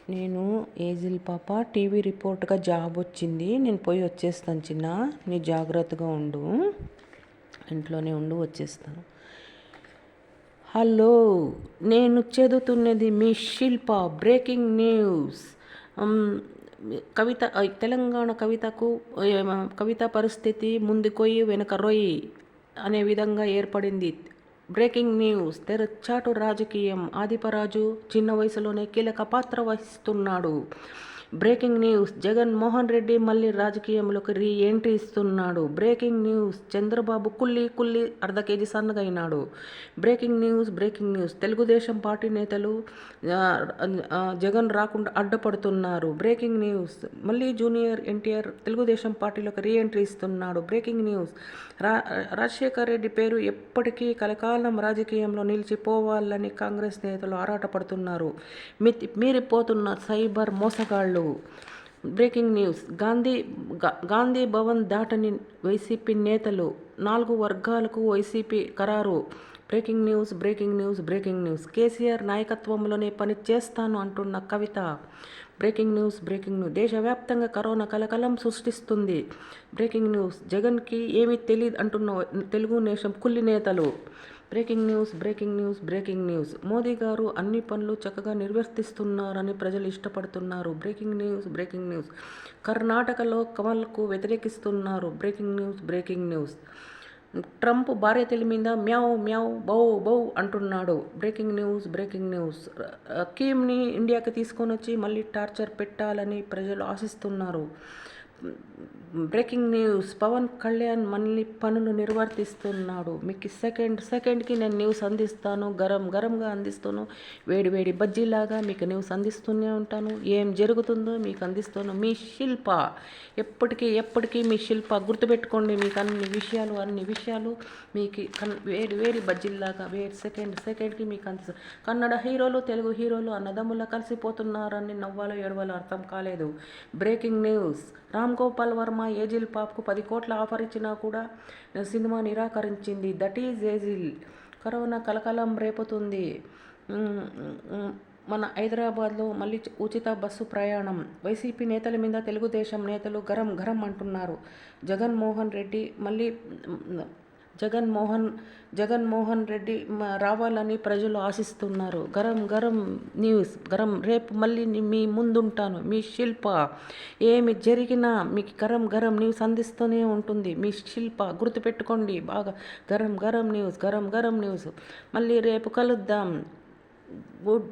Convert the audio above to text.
నేను ఏజిల్ పాప TV రిపోర్ట్గా job వచ్చింది. నేను పోయి వచ్చేస్తాను చిన్న, నీ జాగ్రత్తగా ఉండు, ఇంట్లోనే ఉండు, వచ్చేస్తాను. హలో, నేను చదువుతున్నది మీ శిల్ప. Breaking news. కవిత తెలంగాణ కవిత పరిస్థితి ముందుకొయ్యి వెనక రొయ్యి అనే విధంగా ఏర్పడింది. Breaking news. తెరచాటు రాజకీయం. ఆదిపరాజు చిన్న వయసులోనే కీలక పాత్ర వహిస్తున్నాడు. Breaking news. జగన్ మోహన్ రెడ్డి మళ్ళీ రాజకీయంలోకి రీ ఎంట్రీ ఇస్తున్నాడు. Breaking news. చంద్రబాబు కుల్లి అర్ధ కేజీ సన్నగైనాడు. Breaking news. తెలుగుదేశం పార్టీ నేతలు జగన్ రాకుండా అడ్డపడుతున్నారు. Breaking news. మళ్ళీ జూనియర్ ఎన్టీఆర్ తెలుగుదేశం పార్టీలోకి రీ ఎంట్రీ ఇస్తున్నాడు. Breaking news. రాజశేఖర్ రెడ్డి పేరు ఎప్పటికీ కలకాలం రాజకీయంలో నిలిచిపోవాలని కాంగ్రెస్ నేతలు ఆరాటపడుతున్నారు. మీరిపోతున్న సైబర్ మోసగాళ్లు. Breaking news. గాంధీ భవన్ దాటని వైసీపీ నేతలు. 4 వర్గాలకు వైసీపీ ఖరారు. Breaking news. కేసీఆర్ నాయకత్వంలోనే పని చేస్తాను అంటున్న కవిత. Breaking news. దేశవ్యాప్తంగా కరోనా కలకలం సృష్టిస్తుంది. Breaking news. జగన్కి ఏమీ తెలియదు అంటున్న తెలుగు నేషం కుల్లి నేతలు. Breaking news. మోదీ గారు అన్ని పనులు చక్కగా నిర్వర్తిస్తున్నారని ప్రజలు ఇష్టపడుతున్నారు. Breaking news. కర్ణాటకలో కమల్కు వ్యతిరేకిస్తున్నారు. Breaking news. ట్రంప్ భార్యతల మీద మ్యావ్ బౌ అంటున్నాడు. Breaking news. కీమ్ని ఇండియాకి తీసుకొని వచ్చి మళ్ళీ టార్చర్ పెట్టాలని ప్రజలు ఆశిస్తున్నారు. Breaking news. పవన్ కళ్యాణ్ మళ్ళీ పనులు నిర్వర్తిస్తున్నాడు. మీకు సెకండ్కి నేను న్యూస్ అందిస్తాను. గరంగా అందిస్తాను. వేడి బజ్జీలాగా మీకు న్యూస్ అందిస్తూనే ఉంటాను. ఏం జరుగుతుందో మీకు అందిస్తాను. మీ శిల్ప. ఎప్పటికీ మీ శిల్ప. గుర్తుపెట్టుకోండి, మీకు అన్ని విషయాలు మీకు వేడి బజ్జీలాగా సెకండ్కి మీకు అందిస్తాను. కన్నడ హీరోలు తెలుగు హీరోలు అన్నదమ్ములా కలిసిపోతున్నారని నవ్వాలో ఏడవాలో అర్థం కాలేదు. Breaking news. రామ్ గోపాల్ వర్మ ఏజిల్ పాప్కు 10 కోట్ల ఆఫర్ ఇచ్చినా కూడా సినిమా నిరాకరించింది. That is Ezhil. కరోనా కలకలం రేపుతుంది. మన హైదరాబాద్లో మళ్ళీ ఉచిత బస్సు ప్రయాణం. వైసీపీ నేతల మీద తెలుగుదేశం నేతలు గరం అంటున్నారు. జగన్మోహన్ రెడ్డి రావాలని ప్రజలు ఆశిస్తున్నారు. గరం న్యూస్. రేపు మళ్ళీ మీ ముందుంటాను. మీ శిల్ప. ఏమి జరిగినా మీకు గరం న్యూస్ అందిస్తూనే ఉంటుంది. మీ శిల్ప. గుర్తుపెట్టుకోండి బాగా. గరం న్యూస్. మళ్ళీ రేపు కలుద్దాం. గుడ్.